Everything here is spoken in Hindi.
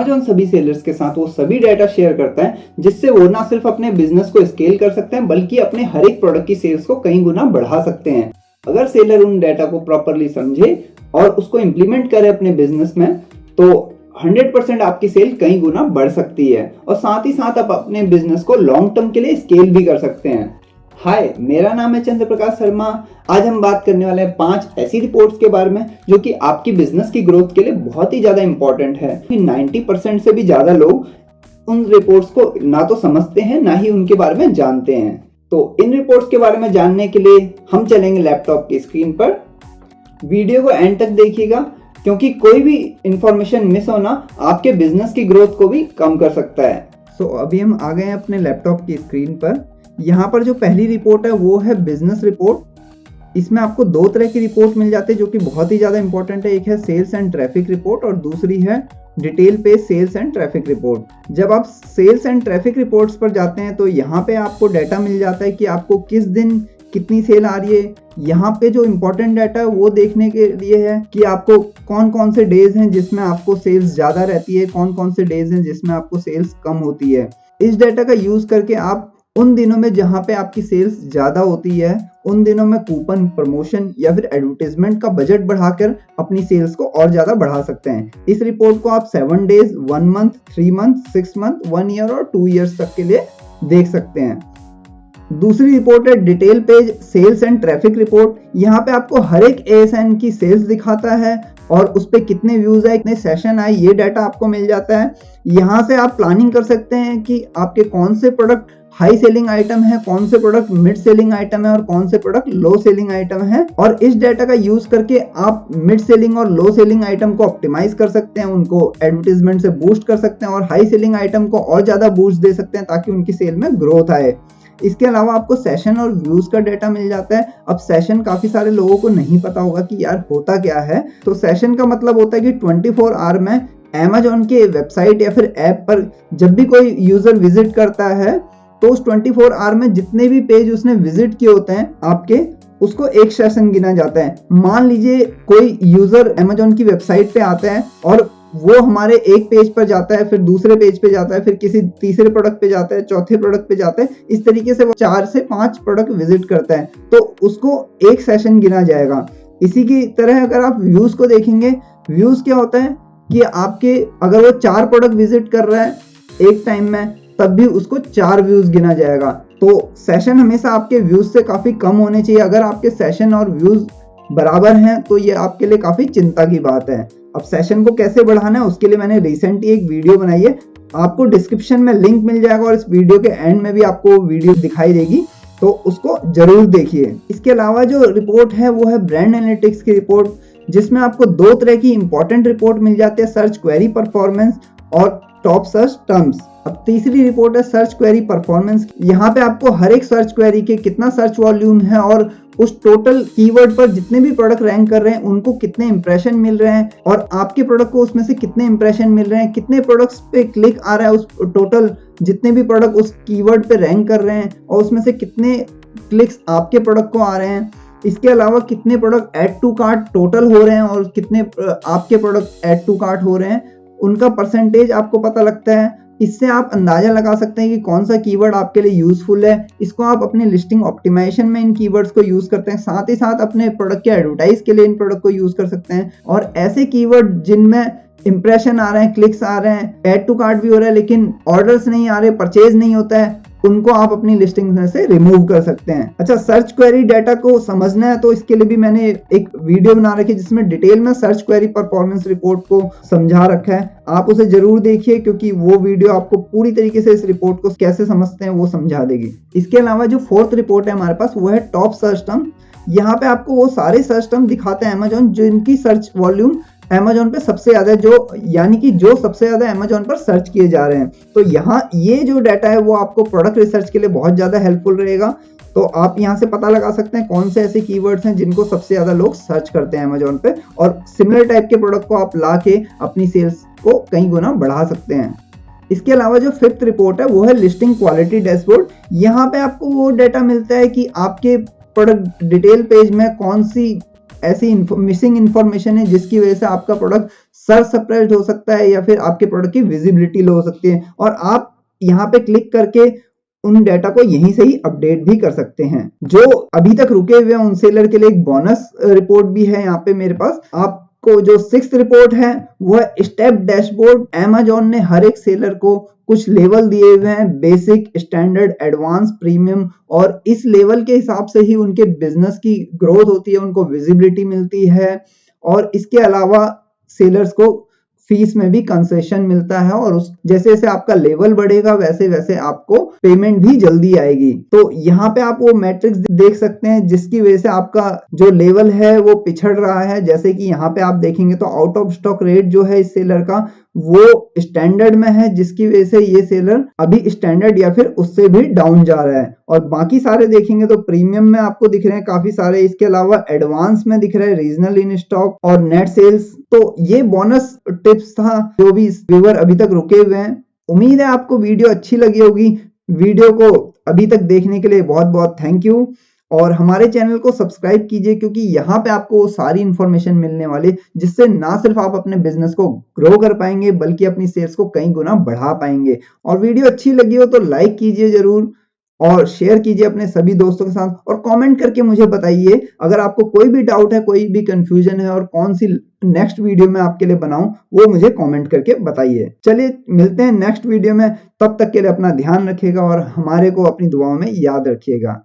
Amazon सभी सेलर्स के साथ वो सभी डाटा शेयर करता है जिससे वो ना सिर्फ अपने बिजनेस को स्केल कर सकते हैं बल्कि अपने हर एक प्रोडक्ट की सेल्स को कई गुना बढ़ा सकते हैं। अगर सेलर उन डाटा को प्रॉपरली समझे और उसको इम्प्लीमेंट करे अपने बिजनेस में तो 100% आपकी सेल कई गुना बढ़ सकती है और साथ ही साथ आप अपने बिजनेस को लॉन्ग टर्म के लिए स्केल भी कर सकते हैं। हाय, मेरा नाम है चंद्र प्रकाश शर्मा। आज हम बात करने वाले हैं 5 ऐसी रिपोर्ट्स के बारे में जो कि आपकी बिजनेस की ग्रोथ के लिए बहुत ही ज्यादा इंपॉर्टेंट है। 90% से भी ज्यादा लोग उन रिपोर्ट्स को ना तो समझते हैं ना ही उनके बारे में जानते हैं। तो इन रिपोर्ट्स के बारे में जानने के लिए हम चलेंगे लैपटॉप की स्क्रीन पर। वीडियो को एंड तक देखिएगा क्योंकि कोई भी इंफॉर्मेशन मिस होना आपके बिजनेस की ग्रोथ को भी कम कर सकता है। अभी हम आ गए हैं अपने लैपटॉप की स्क्रीन पर। यहाँ पर जो पहली रिपोर्ट है वो है बिजनेस रिपोर्ट। इसमें आपको 2 तरह की रिपोर्ट मिल जाती है जो कि बहुत ही ज़्यादा इंपॉर्टेंट है। एक है सेल्स एंड ट्रैफिक रिपोर्ट और दूसरी है डिटेल पे सेल्स एंड ट्रैफिक रिपोर्ट। जब आप सेल्स एंड ट्रैफिक रिपोर्ट्स पर जाते हैं तो यहाँ पे आपको डाटा मिल जाता है कि आपको किस दिन कितनी सेल आ रही है। यहाँ पे जो इम्पोर्टेंट डाटा है वो देखने के लिए है कि आपको कौन कौन से डेज हैं जिसमें आपको सेल्स ज़्यादा रहती है, कौन कौन से डेज हैं जिसमें आपको सेल्स कम होती है। इस डाटा का यूज़ करके आप उन दिनों में जहां पे आपकी सेल्स ज्यादा होती है उन दिनों में कूपन, प्रमोशन या फिर एडवर्टाइजमेंट का बजट बढ़ाकर अपनी सेल्स को और ज्यादा बढ़ा सकते हैं। इस रिपोर्ट को आप 7 days, 1 month, 3 month, 6 month, 1 year और 2 ईयर्स तक के लिए देख सकते हैं। दूसरी रिपोर्ट है detail page sales and traffic report. यहाँ पे आपको हर एक ASN की सेल्स दिखाता है और उस पे कितने व्यूज आए, कितने सेशन आए, ये डाटा आपको मिल जाता है। यहाँ से आप प्लानिंग कर सकते हैं कि आपके कौन से प्रोडक्ट हाई सेलिंग आइटम है, कौन से प्रोडक्ट मिड सेलिंग आइटम है और कौन से प्रोडक्ट लो सेलिंग आइटम है। और इस डाटा का यूज करके आप मिड सेलिंग और लो सेलिंग आइटम को ऑप्टिमाइज कर सकते हैं, उनको एडवर्टाइजमेंट से बूस्ट कर सकते हैं और हाई सेलिंग आइटम को और ज्यादा बूस्ट दे सकते हैं ताकि उनकी सेल में ग्रोथ आए। इसके अलावा आपको सेशन और व्यूज का डाटा मिल जाता है। अब सेशन काफी सारे लोगों को नहीं पता होगा कि यार होता क्या है। तो सेशन का मतलब होता है कि 24 आवर में Amazon के वेबसाइट या फिर ऐप पर जब भी कोई यूजर विजिट करता है तो उस 24 आवर में जितने भी पेज उसने विजिट किए होते हैं आपके, उसको एक सेशन गिना जाता है। मान लीजिए कोई यूजर Amazon की वेबसाइट पे आता है और वो हमारे एक पेज पर जाता है, फिर दूसरे पेज पे जाता है, फिर किसी तीसरे प्रोडक्ट पे जाता है, चौथे प्रोडक्ट पे जाता है। इस तरीके से वो 4 से 5 प्रोडक्ट विजिट करता है तो उसको एक सेशन गिना जाएगा। इसी की तरह अगर आप व्यूज को देखेंगे, व्यूज क्या होता है कि आपके अगर वो 4 प्रोडक्ट विजिट कर रहा है एक टाइम में तब भी उसको 4 व्यूज गिना जाएगा। तो सेशन हमेशा आपके व्यूज से काफी कम होने चाहिए। अगर आपके सेशन और व्यूज बराबर हैं तो ये आपके लिए काफी चिंता की बात है। अब सेशन को कैसे बढ़ाना है उसके लिए मैंने रिसेंटली एक वीडियो बनाई है, आपको डिस्क्रिप्शन में लिंक मिल जाएगा और इस वीडियो के एंड में भी आपको वीडियो दिखाई देगी, तो उसको जरूर देखिए। इसके अलावा जो रिपोर्ट है वो है ब्रांड एनालिटिक्स की रिपोर्ट, जिसमें आपको 2 तरह की इंपॉर्टेंट रिपोर्ट मिल जाती है, सर्च क्वेरी परफॉर्मेंस और टॉप सर्च टर्म्स। अब तीसरी रिपोर्ट है सर्च क्वेरी परफॉर्मेंस। यहाँ पे आपको हर एक सर्च क्वेरी के कितना सर्च वॉल्यूम है और उस टोटल कीवर्ड पर जितने भी प्रोडक्ट रैंक कर रहे हैं उनको कितने इंप्रेशन मिल रहे हैं और आपके प्रोडक्ट को उसमें से कितने इंप्रेशन मिल रहे हैं, कितने प्रोडक्ट्स पे क्लिक आ रहा है उस टोटल जितने भी प्रोडक्ट उस कीवर्ड पे रैंक कर रहे हैं और उसमें से कितने क्लिक्स आपके प्रोडक्ट को आ रहे हैं। इसके अलावा कितने product add to cart total हो रहे हैं और कितने आपके प्रोडक्ट ऐड टू कार्ट हो रहे हैं, उनका परसेंटेज आपको पता लगता है। इससे आप अंदाजा लगा सकते हैं कि कौन सा कीवर्ड आपके लिए यूजफुल है। इसको आप अपने लिस्टिंग ऑप्टिमाइजेशन में इन कीवर्ड्स को यूज करते हैं, साथ ही साथ अपने प्रोडक्ट के एडवर्टाइज के लिए इन प्रोडक्ट को यूज कर सकते हैं। और ऐसे कीवर्ड जिनमें इंप्रेशन आ रहे हैं, क्लिक्स आ रहे हैं, ऐड टू कार्ट भी हो रहा है लेकिन ऑर्डर्स नहीं आ रहे, परचेज नहीं होता है, उनको आप अपनी लिस्टिंग में से रिमूव कर सकते हैं। अच्छा, सर्च क्वेरी डाटा को समझना है तो इसके लिए भी मैंने एक वीडियो बना रखी है जिसमें डिटेल में सर्च क्वेरी परफॉर्मेंस रिपोर्ट को समझा रखा है। आप उसे जरूर देखिए क्योंकि वो वीडियो आपको पूरी तरीके से इस रिपोर्ट को कैसे समझते हैं वो समझा देगी। इसके अलावा जो 4th रिपोर्ट है हमारे पास वो है टॉप सर्च टर्म। यहाँ पे आपको वो सारे सर्च टर्म दिखाते हैं Amazon जिनकी सर्च वॉल्यूम Amazon पे सबसे ज्यादा, जो यानी कि जो सबसे ज्यादा Amazon पर सर्च किए जा रहे हैं। तो यहाँ ये जो डाटा है वो आपको प्रोडक्ट रिसर्च के लिए बहुत ज्यादा हेल्पफुल रहेगा। तो आप यहाँ से पता लगा सकते हैं कौन से ऐसे कीवर्ड्स हैं जिनको सबसे ज्यादा लोग सर्च करते हैं Amazon पे और सिमिलर टाइप के प्रोडक्ट को आप ला के अपनी सेल्स को कई गुना बढ़ा सकते हैं। इसके अलावा जो 5th रिपोर्ट है वो है लिस्टिंग क्वालिटी डैशबोर्ड। यहाँ पे आपको वो डाटा मिलता है कि आपके प्रोडक्ट डिटेल पेज में कौन सी ऐसी मिसिंग इंफॉर्मेशन है जिसकी वजह से आपका प्रोडक्ट सप्रेस्ड हो सकता है या फिर आपके प्रोडक्ट की विजिबिलिटी लो हो सकती है, और आप यहाँ पे क्लिक करके उन डेटा को यहीं से ही अपडेट भी कर सकते हैं। जो अभी तक रुके हुए हैं उन सेलर के लिए एक बोनस रिपोर्ट भी है यहाँ पे मेरे पास। आपको जो 6th रिपोर्ट है वह स्टेप डैशबोर्ड। Amazon ने हर एक सेलर को कुछ लेवल दिए हुए हैं, बेसिक, स्टैंडर्ड, एडवांस, प्रीमियम, और इस लेवल के हिसाब से ही उनके बिजनेस की ग्रोथ होती है, उनको विजिबिलिटी मिलती है, और इसके अलावा सेलर्स को फीस में भी कंसेशन मिलता है, और उस जैसे जैसे आपका लेवल बढ़ेगा वैसे वैसे आपको पेमेंट भी जल्दी आएगी। तो यहाँ पे आप वो मैट्रिक्स देख सकते हैं जिसकी वजह से आपका जो लेवल है वो पिछड़ रहा है। जैसे कि यहाँ पे आप देखेंगे तो आउट ऑफ स्टॉक रेट जो है इस सेलर का वो स्टैंडर्ड में है, जिसकी वजह से ये सेलर अभी स्टैंडर्ड या फिर उससे भी डाउन जा रहा है। और बाकी सारे देखेंगे तो प्रीमियम में आपको दिख रहे हैं काफी सारे, इसके अलावा एडवांस में दिख रहा है, रीजनल इन स्टॉक और नेट सेल्स। तो ये बोनस टिप्स था जो भी व्यूअर अभी तक रुके हुए हैं। उम्मीद है आपको वीडियो अच्छी लगी होगी। वीडियो को अभी तक देखने के लिए बहुत बहुत थैंक यू, और हमारे चैनल को सब्सक्राइब कीजिए क्योंकि यहाँ पे आपको सारी इंफॉर्मेशन मिलने वाली जिससे ना सिर्फ आप अपने बिजनेस को ग्रो कर पाएंगे बल्कि अपनी सेल्स को कई गुना बढ़ा पाएंगे। और वीडियो अच्छी लगी हो तो लाइक कीजिए जरूर, और शेयर कीजिए अपने सभी दोस्तों के साथ, और कमेंट करके मुझे बताइए अगर आपको कोई भी डाउट है, कोई भी कंफ्यूजन है और कौन सी नेक्स्ट वीडियो में आपके लिए बनाऊं वो मुझे कमेंट करके बताइए। चलिए मिलते हैं नेक्स्ट वीडियो में, तब तक के लिए अपना ध्यान रखिएगा और हमारे को अपनी दुआओं में याद रखिएगा।